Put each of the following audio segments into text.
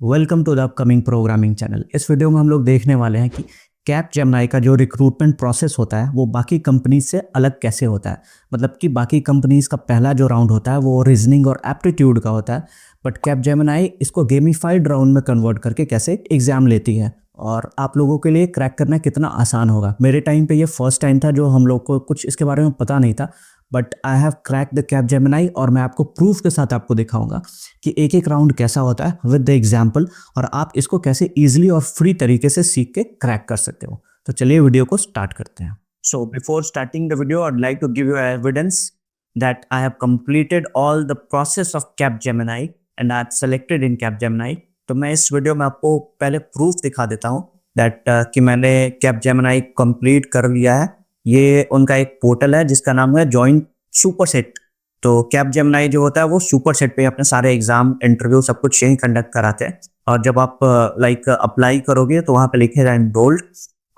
Welcome to the upcoming programming channel. इस video में हम लोग देखने वाले हैं कि कैपजेमिनी का जो रिक्रूटमेंट प्रोसेस होता है वो बाकी कंपनीज से अलग कैसे होता है। मतलब कि बाकी कंपनीज का पहला जो राउंड होता है वो रीजनिंग और एप्टीट्यूड का होता है, बट कैपजेमिनी इसको गेमिफाइड राउंड में कन्वर्ट करके कैसे एग्जाम लेती है और आप लोगों के लिए क्रैक करना कितना आसान होगा। मेरे टाइम पे ये फर्स्ट टाइम था जो हम लोग को कुछ इसके बारे में पता नहीं था, but I have crack the Capgemini और मैं आपको प्रूफ के साथ आपको दिखाऊंगा कि एक एक राउंड कैसा होता है विद द एग्जाम्पल, और आप इसको कैसे इजीली और फ्री तरीके से सीख के क्रैक कर सकते हो। तो चलिए वीडियो को स्टार्ट करते हैं। So before starting the video I like to give you evidence that I have completed all the process of Capgemini and I have selected in Capgemini। तो मैं इस वीडियो में आपको पहले प्रूफ दिखा देता हूँ दैट कि मैंने Capgemini कंप्लीट कर लिया है। ये उनका एक पोर्टल है जिसका नाम है जॉइन सुपरसेट। तो Capgemini जो होता है वो सुपरसेट पे अपने सारे एग्जाम इंटरव्यू सब कुछ यही कंडक्ट कराते हैं, और जब आप अप्लाई करोगे तो वहाँ पे लिखेगा एनरोल्ड,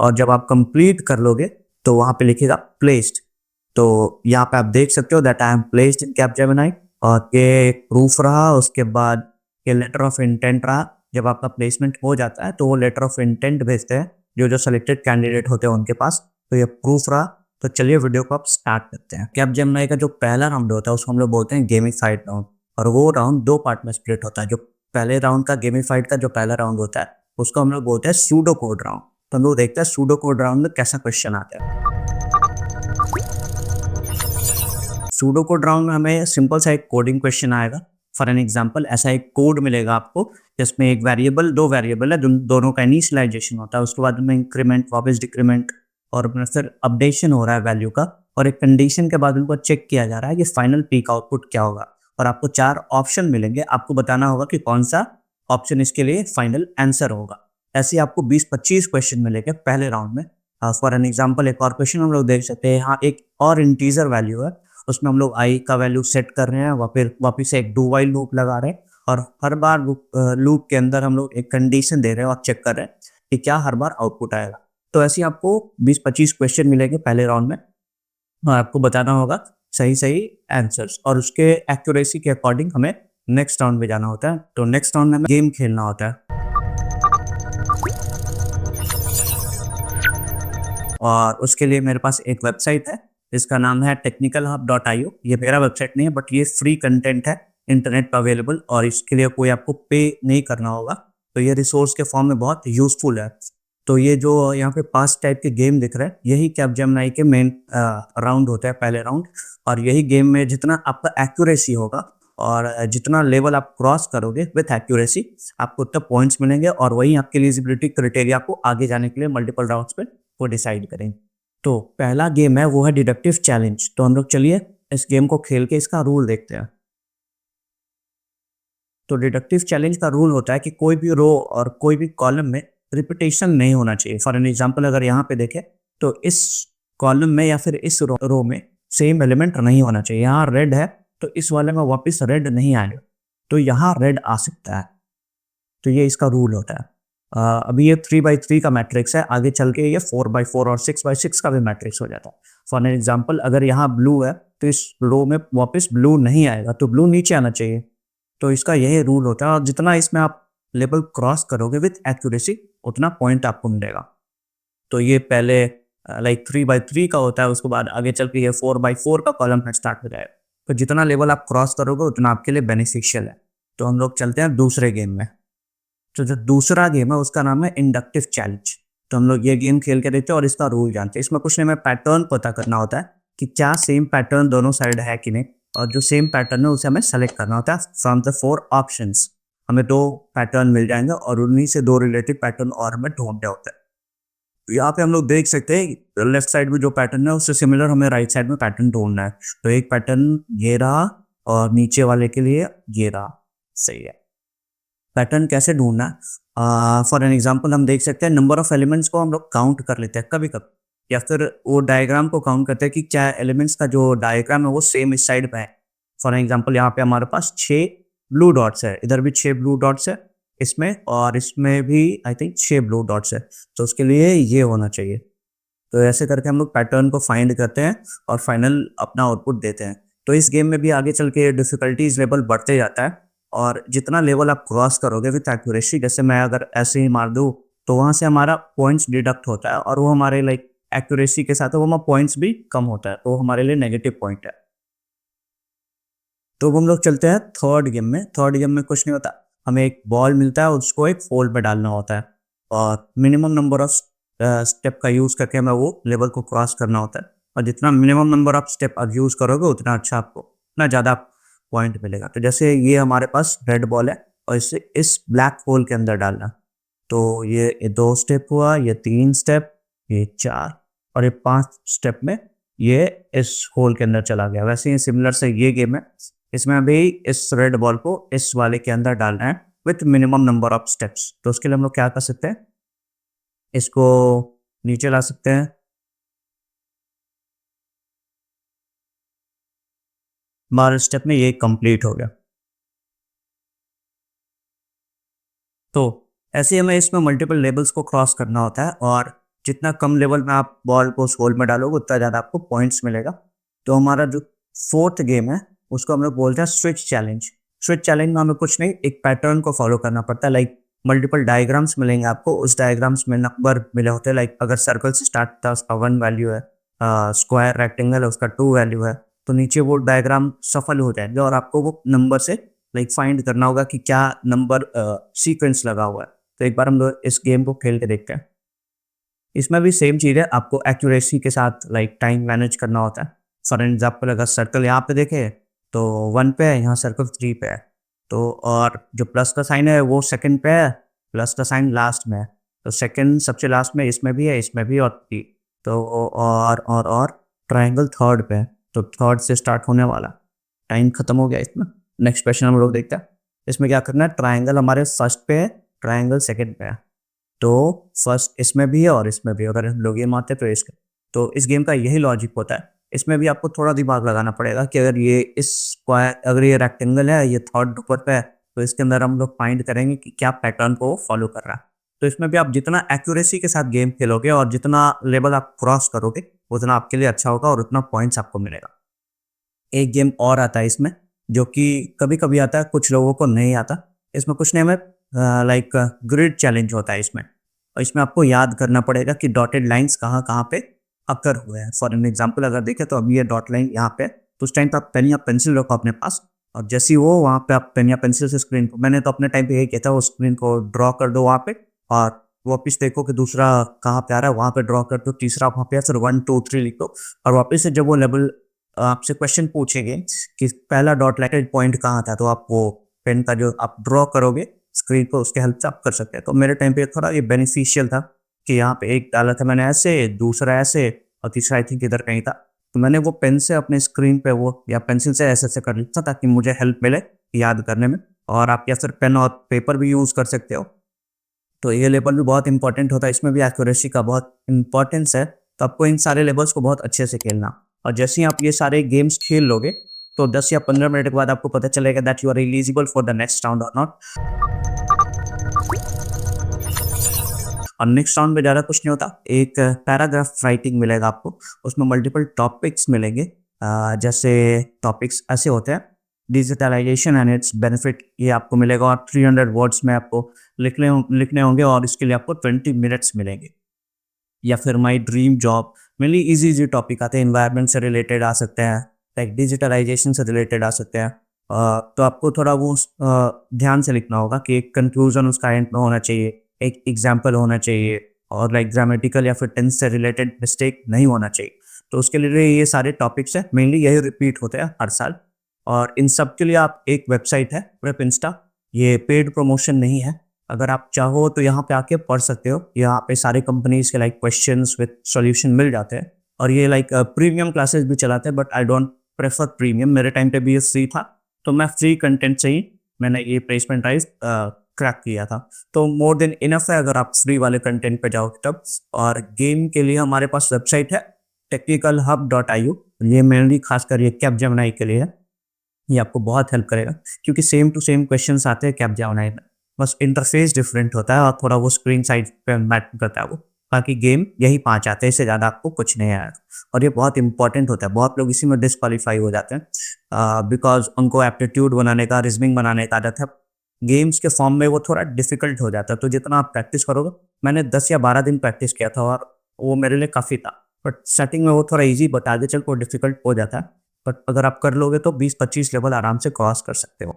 और जब आप कंप्लीट कर लोगे तो वहाँ पे लिखेगा प्लेस्ड। तो यहाँ पे आप देख सकते हो that I am placed in Capgemini, और ये प्रूफ रहा। उसके बाद ये लेटर ऑफ इंटेंट रहा। जब आपका प्लेसमेंट हो जाता है तो वो लेटर ऑफ इंटेंट भेजते हैं जो सेलेक्टेड कैंडिडेट होते हैं उनके पास। तो ये प्रूफ रहा। तो चलिए वीडियो को आप स्टार्ट करते हैं। कैपजेमिनी का जो पहला राउंड होता है उसको हम लोग बोलते हैं गेमिफाइड राउंड, और वो राउंड दो पार्ट में स्प्लिट होता है। जो पहले राउंड का गेमिफाइड का जो पहला राउंड होता है उसको हम लोग बोलते हैं सूडो कोड राउंड। तो हम लोग देखते हैं सूडो कोड राउंड में कैसा क्वेश्चन आता है। सूडो कोड राउंड में हमें सिंपल सा एक कोडिंग क्वेश्चन आएगा। फॉर एन एग्जांपल ऐसा एक कोड मिलेगा आपको जिसमें एक वेरिएबल, दो वेरिएबल है, दोनों का इनिशियलाइजेशन होता है। उसके बाद में इंक्रीमेंट, वापस डिक्रीमेंट, और फिर अपडेशन हो रहा है वैल्यू का, और एक कंडीशन के बाद उनको चेक किया जा रहा है कि फाइनल पीक आउटपुट क्या होगा। और आपको चार ऑप्शन मिलेंगे, आपको बताना होगा कि कौन सा ऑप्शन इसके लिए फाइनल आंसर होगा। ऐसे आपको 20-25 क्वेश्चन मिलेंगे पहले राउंड में। फॉर एन एग्जाम्पल एक और क्वेश्चन हम लोग देख सकते हैं। यहाँ एक और इंटीजर वैल्यू है, उसमें हम लोग आई का वैल्यू सेट कर रहे हैं, फिर वापस से एक डू वाइल लूप लगा रहे हैं, और हर बार लूप के अंदर हम लोग एक कंडीशन दे रहे हैं और चेक कर रहे हैं कि क्या हर बार आउटपुट आएगा। तो ऐसे आपको 20-25 क्वेश्चन मिलेंगे पहले राउंड में, और आपको बताना होगा सही सही आंसर्स, और उसके एक्यूरेसी के अकॉर्डिंग हमें नेक्स्ट राउंड में जाना होता है। तो नेक्स्ट राउंड में हमें गेम खेलना होता है, और उसके लिए मेरे पास एक वेबसाइट है जिसका नाम है technicalhub.io। ये मेरा वेबसाइट नहीं है, बट ये फ्री कंटेंट है, इंटरनेट पर अवेलेबल, और इसके लिए कोई आपको पे नहीं करना होगा। तो ये रिसोर्स के फॉर्म में बहुत यूजफुल है। तो ये जो यहाँ पे 5 टाइप के गेम दिख रहे हैं यही कैपजेमिनी के मेन राउंड होता है, पहले राउंड। और यही गेम में जितना आपका एक्यूरेसी होगा और जितना लेवल आप क्रॉस करोगे विथ एक्यूरेसी, आपको उतना पॉइंट्स मिलेंगे, और वही आपके एलिजिबिलिटी क्राइटेरिया को आगे जाने के लिए मल्टीपल राउंड्स में वो डिसाइड करेंगे। तो पहला गेम है वो है डिडक्टिव चैलेंज। तो हम लोग चलिए इस गेम को खेल के इसका रूल देखते हैं। तो डिडक्टिव चैलेंज का रूल होता है कि कोई भी रो और कोई भी कॉलम में रिपीटेशन नहीं होना चाहिए। फॉर एन एग्जांपल अगर यहाँ पे देखें तो इस कॉलम में या फिर इस रो में सेम एलिमेंट नहीं होना चाहिए। यहाँ रेड है तो इस वाले में वापस रेड नहीं आएगा, तो यहाँ रेड आ सकता है। तो ये इसका रूल होता है। अभी ये 3x3 का मैट्रिक्स है, आगे चल के ये 4x4 और 6x6 का भी मैट्रिक्स हो जाता है। फॉर एन एग्जांपल अगर यहाँ ब्लू है तो इस रो में वापस ब्लू नहीं आएगा, तो ब्लू नीचे आना चाहिए। तो इसका यही रूल होता है, और जितना इसमें आप लेवल क्रॉस करोगे विथ एक्यूरेसी उतना पॉइंट आपको मिलेगा। तो ये पहले 3x3 का होता है, उसके बाद आगे चल के ये 4x4 का कॉलम में स्टार्ट हो जाएगा। तो जितना लेवल आप क्रॉस करोगे उतना आपके लिए बेनिफिशियल है। तो हम लोग चलते हैं दूसरे गेम में। तो जो दूसरा गेम है उसका नाम है इंडक्टिव चैलेंज। तो हम लोग ये गेम खेल के देखते हैं और इसका रूल जानते हैं। इसमें कुछ नहीं, हमें पैटर्न पता करना होता है कि क्या सेम पैटर्न दोनों साइड है कि नहीं, और जो सेम पैटर्न है उसे हमें सेलेक्ट करना होता है फ्रॉम द 4 ऑप्शंस। हमें 2 पैटर्न मिल जाएंगे और उन्हीं से 2 रिलेटिव पैटर्न और हमें ढूंढने होता है। तो यहाँ पे हम लोग देख सकते हैं लेफ्ट साइड में जो पैटर्न है उससे सिमिलर हमें राइट साइड में पैटर्न ढूंढना है। तो एक पैटर्न ये रहा और नीचे वाले के लिए ये रहा। सही है। पैटर्न कैसे ढूंढना है? फॉर एन एग्जांपल हम देख सकते हैं नंबर ऑफ एलिमेंट्स को हम लोग काउंट कर लेते हैं कभी कभी, या फिर वो डायग्राम को काउंट करते हैं कि क्या एलिमेंट्स का जो डायग्राम है वो सेम इस साइड पे है। फॉर एग्जांपल यहाँ पे हमारे पास 6 ब्लू डॉट्स है, इधर भी 6 ब्लू डॉट्स है इसमें, और इसमें भी आई थिंक 6 ब्लू डॉट्स है। तो उसके लिए ये होना चाहिए। तो ऐसे करके हम लोग पैटर्न को फाइंड करते हैं और फाइनल अपना आउटपुट देते हैं तो इस गेम में भी आगे चल के डिफ़िकल्टीज़ लेवल बढ़ते जाता है और जितना लेवल आप क्रॉस करोगे विथ एक्यूरेसी, जैसे मैं अगर ऐसे ही मार दूँ, तो वहाँ से हमारा पॉइंट्स डिडक्ट होता है और वो हमारे लाइक एक्यूरेसी के साथ वो हमारा पॉइंट्स भी कम होता है, तो वो हमारे लिए नेगेटिव पॉइंट है। तो अब हम लोग चलते हैं थर्ड गेम में। थर्ड गेम में कुछ नहीं होता, हमें एक बॉल मिलता है, उसको एक पोल पे डालना होता है और मिनिमम नंबर ऑफ स्टेप का यूज़ करके हमें वो लेवल को क्रॉस करना होता है और जितना मिनिमम नंबर ऑफ स्टेप आप यूज़ करोगे उतना अच्छा आपको, उतना ज़्यादा पॉइंट मिलेगा। तो जैसे ये हमारे पास रेड बॉल है और इसे इस ब्लैक होल के अंदर डालना, तो ये 2 स्टेप हुआ, ये 3 स्टेप, ये 4 और ये 5 स्टेप में ये इस होल के अंदर चला गया। वैसे ही सिमिलर से ये गेम है, इसमें अभी इस रेड बॉल को इस वाले के अंदर डालना है with minimum number of steps. तो उसके लिए हम लोग क्या कर सकते हैं, इसको नीचे ला सकते हैं, हमारे स्टेप में ये कंप्लीट हो गया। तो ऐसे ही हमें इसमें मल्टीपल लेवल्स को क्रॉस करना होता है और जितना कम लेवल में आप बॉल को उस होल में डालोगे उतना ज़्यादा आपको पॉइंट्स मिलेगा। तो हमारा जो फोर्थ गेम है उसको हम लोग बोलते हैं स्विच चैलेंज। स्विच चैलेंज में हमें कुछ नहीं, एक पैटर्न को फॉलो करना पड़ता है। लाइक मल्टीपल डायग्राम्स मिलेंगे आपको, उस डायग्राम्स में नंबर मिले होते हैं। लाइक अगर सर्कल से स्टार्ट था उसका 1 वैल्यू है, स्क्वायर रेक्टेंगल है उसका 2 वैल्यू है, तो नीचे वो डायग्राम सफल हो जाएंगे और आपको वो नंबर से लाइक फाइंड करना होगा कि क्या नंबर सीक्वेंस लगा हुआ है। तो एक बार हम लोग इस गेम को खेल के देखते हैं। इसमें भी सेम चीज़ है, आपको एक्यूरेसी के साथ लाइक टाइम मैनेज करना होता है। फॉर एग्जाम्पल अगर सर्कल यहाँ पे देखे तो 1 पे है, यहाँ सर्कल 3 पे है, तो और जो प्लस का साइन है वो सेकंड पे है, प्लस का साइन लास्ट में है, तो सेकंड सबसे लास्ट में इसमें भी है, इसमें भी और 3, तो और ट्राइंगल थर्ड पे है, तो थर्ड से स्टार्ट होने वाला। टाइम खत्म हो गया इसमें। नेक्स्ट क्वेश्चन हम लोग देखते हैं। इसमें क्या करना है, ट्राइंगल हमारे फर्स्ट पे है, ट्राइंगल सेकंड पे है, तो फर्स्ट इसमें भी है और इसमें भी, अगर हम लोग ये मानते हैं तो इसके, तो इस गेम का यही लॉजिक होता है। इसमें भी आपको थोड़ा दिमाग लगाना पड़ेगा कि अगर ये इस स्क्वायर, अगर ये रेक्टेंगल है, ये थर्ड ऊपर पे है, तो इसके अंदर हम लोग फाइंड करेंगे कि क्या पैटर्न को फॉलो कर रहा है। तो इसमें भी आप जितना एक्यूरेसी के साथ गेम खेलोगे और जितना लेवल आप क्रॉस करोगे उतना आपके लिए अच्छा होगा और उतना पॉइंट्स आपको मिलेगा। एक गेम और आता है इसमें जो कि कभी कभी आता है, कुछ लोगों को नहीं आता। इसमें कुछ नहीं, हमें लाइक ग्रिड चैलेंज होता है इसमें, और इसमें आपको याद करना पड़ेगा कि डॉटेड लाइंस कहाँ कहाँ पे अकर हुए हैं। फॉर एन एग्जाम्पल अगर देखें तो अभी ये डॉट लाइन यहाँ पे, तो उस टाइम पे आप पेन या पेंसिल रखो अपने पास और जैसे ही वो वहाँ पे आप पेन या पेंसिल से स्क्रीन को, मैंने तो अपने टाइम पे यही किया था, वो स्क्रीन को ड्रॉ कर दो वहाँ पे और वापिस देखो कि दूसरा कहाँ पे आ रहा है, वहाँ पे ड्रॉ कर दो, तीसरा वहाँ पे, फिर 1 2 3 लिख दो और वापस से जब वो लेवल आपसे क्वेश्चन पूछेंगे कि पहला डॉट लाइन पॉइंट कहाँ था, तो आप वो पेन का जो आप ड्रॉ करोगे स्क्रीन पर उसके हेल्प से आप कर सकते हैं। तो मेरे टाइम पे थोड़ा ये बेनिफिशियल था कि यहाँ पे एक डाला था मैंने ऐसे, दूसरा ऐसे और तीसरा आई थिंक इधर कहीं था, तो मैंने वो पेन से अपने स्क्रीन पे वो या पेंसिल से ऐसे ऐसे कर लिया ताकि मुझे हेल्प मिले याद करने में। और आप या फिर पेन और पेपर भी यूज़ कर सकते हो। तो ये लेवल भी बहुत इंपॉर्टेंट होता है, इसमें भी एक्यूरेसी का बहुत इंपॉर्टेंस है। तो आपको इन सारे लेवल्स को बहुत अच्छे से खेलना, और जैसे ही आप ये सारे गेम्स खेल लोगे तो 10 या 15 मिनट के बाद आपको पता चलेगा that you are eligible for the next round or not. और नेक्स्ट राउंड में ज़्यादा कुछ नहीं होता, एक पैराग्राफ राइटिंग मिलेगा आपको, उसमें मल्टीपल टॉपिक्स मिलेंगे। जैसे टॉपिक्स ऐसे होते हैं, डिजिटलाइजेशन एंड इट्स बेनिफिट, ये आपको मिलेगा और 300 वर्ड्स में आपको लिखने होंगे और इसके लिए आपको 20 मिनट्स मिलेंगे। या फिर my dream job, mainly easy easy topic आते हैं, इन्वायरमेंट से रिलेटेड आ सकते हैं, लाइक डिजिटलाइजेशन से रिलेटेड आ सकते हैं। तो आपको थोड़ा वो ध्यान से लिखना होगा कि एक कंक्लूजन उसका एंड में होना चाहिए, एक एग्जाम्पल होना चाहिए और लाइक ग्रामेटिकल या फिर टेंस से रिलेटेड मिस्टेक नहीं होना चाहिए। तो उसके लिए ये सारे टॉपिक्स हैं, मेनली यही रिपीट होते हैं हर साल। और इन सब के लिए आप, एक वेबसाइट है प्रेप इंस्टा, ये पेड प्रमोशन नहीं है, अगर आप चाहो तो यहाँ पे आके पढ़ सकते हो। यहाँ पे सारे कंपनीज के लाइक क्वेश्चंस विद सॉल्यूशन मिल जाते हैं और ये लाइक प्रीमियम क्लासेस भी चलाते हैं, but I don't prefer premium. मेरे टाइम पे भी ये फ्री था, तो मैं फ्री कंटेंट से ही मैंने ये प्लेसमेंट ड्राइव क्रैक किया था। तो मोर देन इनफ है अगर आप फ्री वाले कंटेंट पे जाओगे तब। और गेम के लिए हमारे पास वेबसाइट है technicalhub.io, ये मेनली खासकर ये कैपजेमिनी के लिए है। ये आपको बहुत हेल्प करेगा क्योंकि सेम टू सेम क्वेश्चंस आते हैं कैपजेमिनी में, बस इंटरफेस डिफरेंट होता है और थोड़ा वो स्क्रीन साइज पे मैटर करता है वो। बाकी गेम यही 5 आते हैं, इससे ज़्यादा आपको कुछ नहीं आएगा। और ये बहुत इंपॉर्टेंट होता है, बहुत लोग इसी में डिस्क्वालीफाई हो जाते हैं बिकॉज़ उनको एप्टीट्यूड बनाने का, रीज़निंग बनाने का आदत है। गेम्स के फॉर्म में वो थोड़ा डिफ़िकल्ट हो जाता है, तो जितना आप प्रैक्टिस करोगे, मैंने 10 या 12 दिन प्रैक्टिस किया था और वो मेरे लिए काफ़ी था। बट स्टार्टिंग में वो थोड़ा ईज़ी बट आगे चल के वो डिफ़िकल्ट हो जाता है। बट अगर आप कर लोगे तो 20-25 लेवल आराम से क्रॉस कर सकते हो।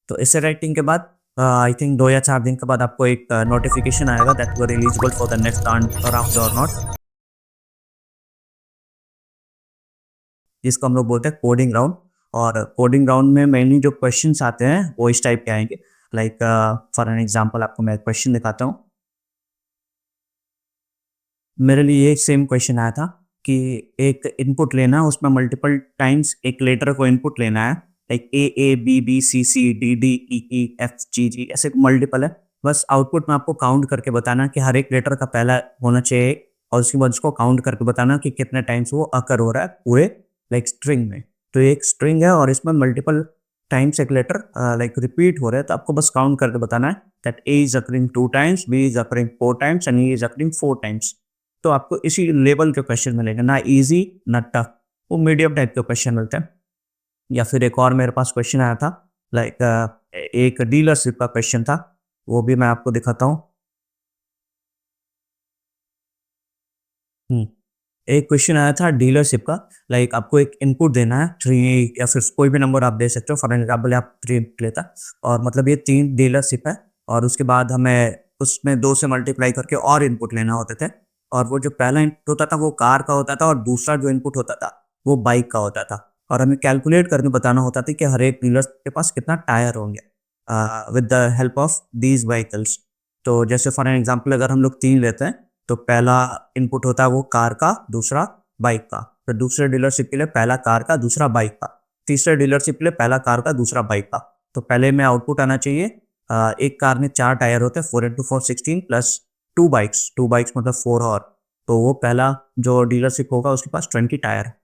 तो एसे राइटिंग के बाद आई थिंक 2 या 4 दिन के बाद आपको एक नोटिफ़िकेशन आएगा that you are eligible for the next round or not, जिसको हम लोग बोलते हैं कोडिंग राउंड। और कोडिंग राउंड में मेनली जो क्वेश्चंस आते हैं वो इस टाइप के आएंगे। लाइक फॉर एन एग्जांपल आपको मैं क्वेश्चन दिखाता हूँ। मेरे लिए एक सेम क्वेश्चन आया था कि एक इनपुट लेना है, उसमें मल्टीपल टाइम्स एक लेटर को इनपुट लेना है, like A B B C C D D E E F G G, ऐसे मल्टीपल है। बस आउटपुट में आपको काउंट करके बताना कि हर एक लेटर का पहला होना चाहिए और उसके बाद उसको काउंट करके बताना कि कितने टाइम्स वो अकर हो रहा है पूरे लाइक स्ट्रिंग में। तो ये एक स्ट्रिंग है और इसमें मल्टीपल टाइम्स एक लेटर लाइक रिपीट हो रहा है, तो आपको बस काउंट करके बताना है that A is occurring 2 times, B is occurring 4 times and E is occurring 4 times. तो आपको इसी लेवल के क्वेश्चन मिलेंगे, ना इजी ना टफ, वो मीडियम टाइप के क्वेश्चन मिलते हैं। या फिर एक और मेरे पास क्वेश्चन आया था लाइक एक डीलरशिप का क्वेश्चन था, वो भी मैं आपको दिखाता हूँ। एक क्वेश्चन आया था डीलरशिप का, लाइक आपको एक इनपुट देना है 3 या फिर कोई भी नंबर आप दे सकते हो, फॉर एग्जाम्पल आप 3 लेता, और मतलब ये 3 डीलरशिप है और उसके बाद हमें उसमें 2 से मल्टीप्लाई करके और इनपुट लेना होते थे। और वो जो पहला इनपुट होता था वो कार का होता था और दूसरा जो इनपुट होता था वो बाइक का होता था। और हमें कैलकुलेट करके बताना होता था कि हर एक डीलर के पास कितना टायर होंगे with the help of these vehicles. तो जैसे फॉर एग्जाम्पल अगर हम लोग 3 लेते हैं तो पहला इनपुट होता है वो कार का, दूसरा बाइक का। फिर दूसरे डीलरशिप के लिए पहला कार का, दूसरा बाइक का। तीसरे डीलरशिप के लिए पहला कार का, दूसरा बाइक का। तो पहले में आउटपुट आना चाहिए एक कार में 4 टायर होते हैं, 4 इंटू 4 16 प्लस 2 बाइक्स मतलब 4 और। तो वो पहला जो डीलरशिप होगा उसके पास 20 टायर है।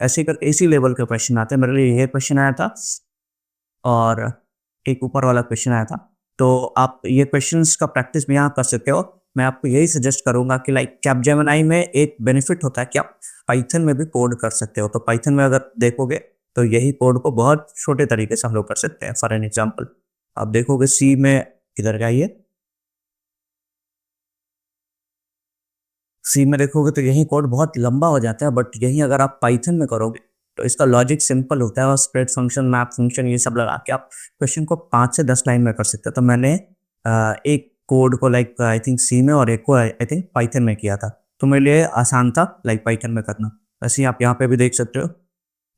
ऐसे कर इसी लेवल के क्वेश्चन आते हैं। मेरे लिए ये क्वेश्चन आया था और एक ऊपर वाला क्वेश्चन आया था। तो आप ये क्वेश्चंस का प्रैक्टिस भी यहाँ कर सकते हो। मैं आपको यही सजेस्ट करूंगा कि लाइक कैपजेमिनी में एक बेनिफिट होता है कि आप पाइथन में भी कोड कर सकते हो। तो पाइथन में अगर देखोगे तो यही कोड को बहुत छोटे तरीके से हम लोग कर सकते हैं। फॉर एन एग्जाम्पल आप देखोगे सी में, इधर जाइए, सी में देखोगे तो यही कोड बहुत लंबा हो जाता है, बट यही अगर आप पाइथन में करोगे तो इसका लॉजिक सिंपल होता है और स्प्रेड फंक्शन, मैप फंक्शन, ये सब लगा के आप क्वेश्चन को 5 से 10 लाइन में कर सकते हो। तो मैंने एक कोड को लाइक आई थिंक सी में और एक को आई थिंक पाइथन में किया था, तो मेरे लिए आसान था लाइक पाइथन में करना। वैसे ही आप यहाँ पे भी देख सकते हो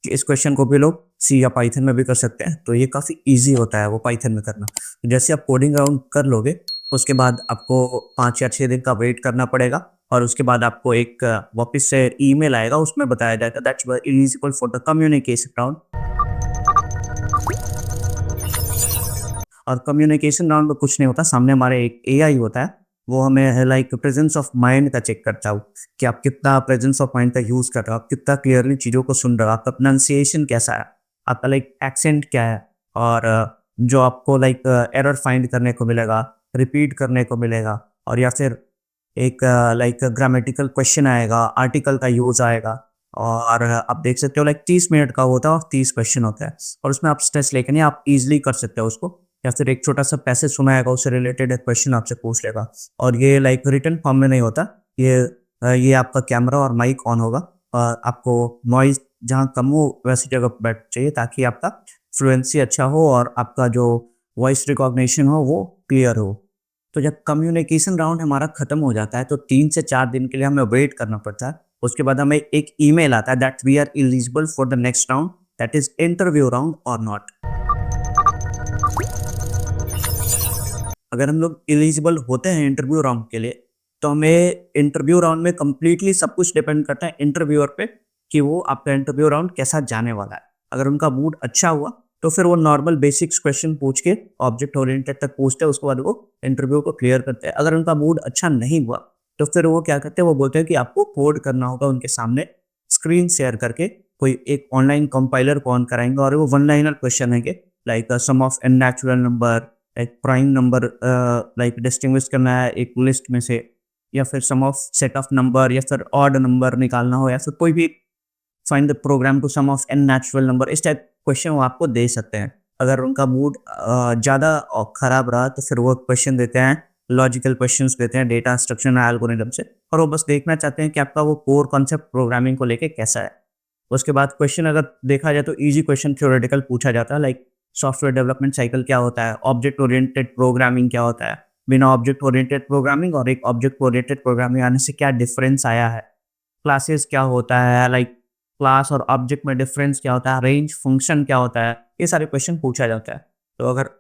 कि इस क्वेश्चन को भी लोग सी या पाइथन में भी कर सकते हैं। तो ये काफ़ी ईजी होता है वो पाइथन में करना। तो जैसे आप कोडिंग राउंड कर लोगे उसके बाद आपको 5 या 6 दिन का वेट करना पड़ेगा और उसके बाद आपको एक वापस से ईमेल आएगा, उसमें बताया जाएगा that's eligible for the communication round. और कम्युनिकेशन राउंड में कुछ नहीं होता, सामने हमारे एक एआई होता है, वो हमें लाइक प्रेजेंस ऑफ माइंड का चेक करता है कि आप कितना प्रेजेंस ऑफ माइंड का यूज कर रहे हो, आप कितना क्लियरली चीज़ों को सुन रहे हो, आपका प्रोनाउंसिएशन कैसा है, आपका लाइक एक्सेंट क्या है। और जो आपको लाइक एरर फाइंड करने को मिलेगा, रिपीट करने को मिलेगा, और या फिर एक लाइक ग्रामेटिकल क्वेश्चन आएगा, आर्टिकल का यूज आएगा। और आप देख सकते हो लाइक 30 मिनट का होता है और 30 क्वेश्चन होता है और उसमें आप स्ट्रेस लेके नहीं, आप इजीली कर सकते हो उसको। या फिर एक छोटा सा पैसेज सुनाएगा, उससे रिलेटेड एक क्वेश्चन आपसे पूछ लेगा और ये लाइक रिटन फॉर्म में नहीं होता। ये आपका कैमरा और माइक ऑन होगा और आपको नॉइज जहाँ कम हो वैसी जगह पर बैठ चाहिए ताकि आपका फ्लुएंसी अच्छा हो और आपका जो वॉइस रिकॉग्निशन हो वो क्लियर हो। तो जब कम्युनिकेशन राउंड हमारा खत्म हो जाता है तो 3 से 4 दिन के लिए हमें वेट करना पड़ता है। उसके बाद हमें एक ईमेल आता है that we are eligible for the next round, that is interview round or not. अगर हम लोग एलिजिबल होते हैं इंटरव्यू राउंड के लिए तो हमें इंटरव्यू राउंड में कंप्लीटली सब कुछ डिपेंड करता है इंटरव्यूअर पे कि वो आपका इंटरव्यू राउंड कैसा जाने वाला है। अगर उनका मूड अच्छा हुआ तो फिर वो नॉर्मल बेसिक्स क्वेश्चन पूछ के ऑब्जेक्ट ओरिएंटेड तक पूछते हैं, उसके बाद वो इंटरव्यू को क्लियर करते हैं। अगर उनका मूड अच्छा नहीं हुआ तो फिर वो क्या करते हैं, वो बोलते हैं कि आपको कोड करना होगा उनके सामने स्क्रीन शेयर करके। कोई एक ऑनलाइन कंपाइलर को ऑन कराएंगे और वो वन लाइनर क्वेश्चन है like sum of an natural number, एक प्राइम नंबर लाइक डिस्टिंग्विश करना है एक लिस्ट में से, या फिर sum of set of number या फिर ऑड नंबर निकालना हो या फिर कोई भी find the program to sum of an natural number, इस टाइप क्वेश्चन वो आपको दे सकते हैं। अगर उनका मूड ज़्यादा खराब रहा तो फिर वो क्वेश्चन देते हैं, लॉजिकल क्वेश्चंस देते हैं डेटा स्ट्रक्चर एल्गोरिथम से, और वो बस देखना चाहते हैं कि आपका वो कोर कॉन्सेप्ट प्रोग्रामिंग को लेके कैसा है। उसके बाद क्वेश्चन अगर देखा जाए तो इजी क्वेश्चन थ्योरेटिकल पूछा जाता है, लाइक सॉफ्टवेयर डेवलपमेंट साइकिल क्या होता है, ऑब्जेक्ट ओरिएंटेड प्रोग्रामिंग क्या होता है, बिना ऑब्जेक्ट ओरिएंटेड प्रोग्रामिंग और एक ऑब्जेक्ट ओरिएंटेड प्रोग्रामिंग आने से क्या डिफरेंस आया है, क्लासेस क्या होता है, लाइक क्लास और ऑब्जेक्ट में डिफरेंस क्या होता है, रेंज फंक्शन क्या होता है, ये सारे क्वेश्चन पूछा जाता है। तो अगर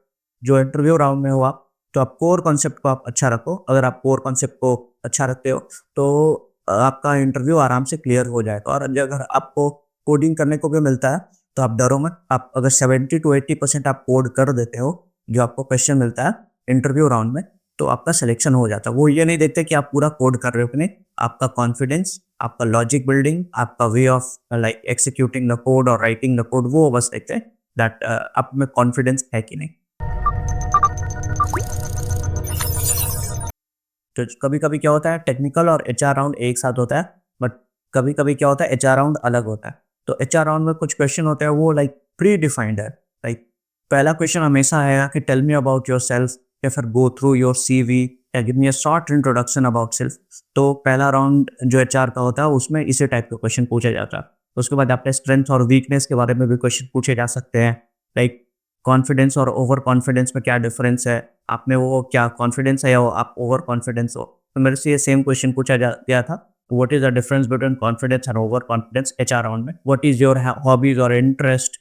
जो इंटरव्यू राउंड में हो आप, तो आप कोर कॉन्सेप्ट को आप अच्छा रखो। अगर आप कोर कॉन्सेप्ट को अच्छा रखते हो तो आपका इंटरव्यू आराम से क्लियर हो जाएगा। और अगर आपको कोडिंग करने को भी मिलता है तो आप डरो मत। आप अगर 70 to 80% आप कोड कर देते हो जो आपको क्वेश्चन मिलता है इंटरव्यू राउंड में, तो आपका सिलेक्शन हो जाता है। वो ये नहीं देखते कि आप पूरा कोड कर रहे हो कि नहीं, आपका कॉन्फिडेंस, आपका लॉजिक बिल्डिंग, आपका way of like executing the code और राइटिंग द कोड, वो बस देखते हैं दैट आप में कॉन्फिडेंस है कि नहीं। तो कभी कभी क्या होता है, टेक्निकल और एचआर राउंड एक साथ होता है, बट कभी कभी क्या होता है, एचआर राउंड अलग होता है। तो एचआर राउंड में कुछ क्वेश्चन होते हैं वो लाइक प्री डिफाइंड है। लाइक पहला क्वेश्चन हमेशा आएगा कि tell me about yourself, या फिर गो थ्रू योर सीवी, या give me a short introduction about self. तो पहला राउंड जो एचआर का होता है उसमें इसी टाइप के क्वेश्चन पूछे जाता है। उसके बाद आपके स्ट्रेंथ और वीकनेस के बारे में भी क्वेश्चन पूछे जा सकते हैं, लाइक कॉन्फिडेंस और ओवर कॉन्फिडेंस में क्या डिफरेंस है, आप में वो क्या कॉन्फिडेंस है या आप ओवर कॉन्फिडेंस हो। तो मेरे से ये सेम क्वेश्चन पूछा गया था, what is the difference between confidence and over confidence HR round में। व्हाट इज योर हॉबीज और interest,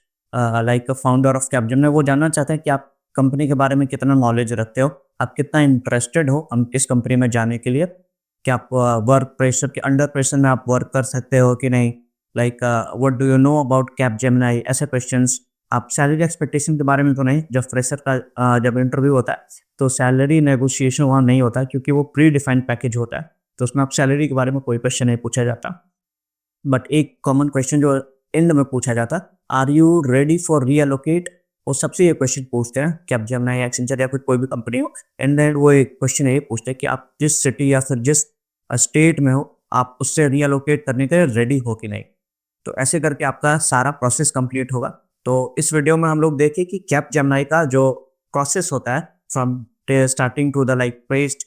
like founder of Capgemini, वो जानना चाहते हैं कि आप कंपनी के बारे में कितना नॉलेज रखते हो, आप कितना इंटरेस्टेड हो हम इस कंपनी में जाने के लिए, कि आप वर्क प्रेशर के अंडर प्रेशर में आप वर्क कर सकते हो कि नहीं, like what do you know about Capgemini, ऐसे क्वेश्चंस। आप सैलरी एक्सपेक्टेशन के बारे में तो नहीं, जब फ्रेशर का जब इंटरव्यू होता है तो सैलरी नेगोशिएशन वहाँ नहीं होता, क्योंकि वो प्री डिफाइंड पैकेज होता है, तो उसमें आप सैलरी के बारे में कोई क्वेश्चन नहीं पूछा जाता। बट एक कॉमन क्वेश्चन जो एंड में पूछा जाता, are you ready for reallocate, वो सबसे ये क्वेश्चन पूछते हैं कि आप कैपजेमिनी, एक्सेंचर या फिर कोई भी कंपनी हो, एंड देन वो एक क्वेश्चन ये पूछते हैं कि आप जिस सिटी या फिर जिस स्टेट में हो आप उससे रीअलोकेट करने के लिए रेडी हो कि नहीं। तो ऐसे करके आपका सारा प्रोसेस कंप्लीट होगा। तो इस वीडियो में हम लोग देखें कि कैपजेमिनी का जो प्रोसेस होता है from starting to the like pressed,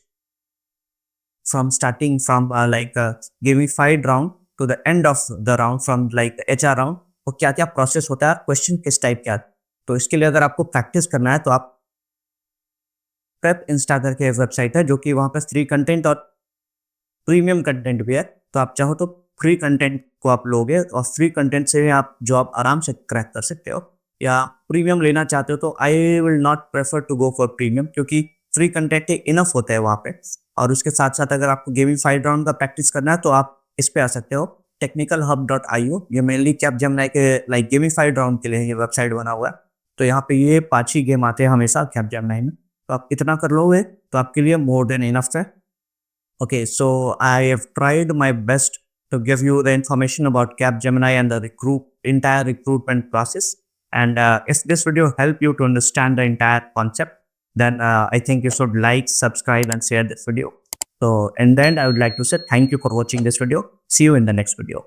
from starting from like gamified round to the end of the round from like HR round, वो क्या क्या प्रोसेस होता है, क्वेश्चन किस टाइप क्या। तो इसके लिए अगर आपको प्रैक्टिस करना है तो आप प्रेप इंस्टा करके वेबसाइट है, जो कि वहाँ पे फ्री कंटेंट और प्रीमियम कंटेंट भी है। तो आप चाहो तो फ्री कंटेंट को आप लोगे और फ्री कंटेंट से आप जॉब आराम से क्रैक कर सकते हो। या प्रीमियम लेना चाहते हो तो I will not prefer to go for premium, क्योंकि फ्री कंटेंट इनफ होता है वहाँ पे। और उसके साथ साथ अगर आपको गेमिफाइड राउंड का प्रैक्टिस करना है तो आप इस पे आ सकते हो, technicalhub.io। ये मेनली कैपजेमिनी के लाइक गेमिफाइड राउंड के लिए ये वेबसाइट बना हुआ है। तो यहाँ पे ये 5 ही गेम आते हैं हमेशा कैपजेमिनी में, तो आप इतना कर लोगे तो आपके लिए मोर देन इनफ है। Okay, so I have tried my best to give you the information about Capgemini and the entire recruitment process. And if this video helped you to understand the entire concept, then I think you should like, subscribe, and share this video. So, and then I would like to say thank you for watching this video. See you in the next video.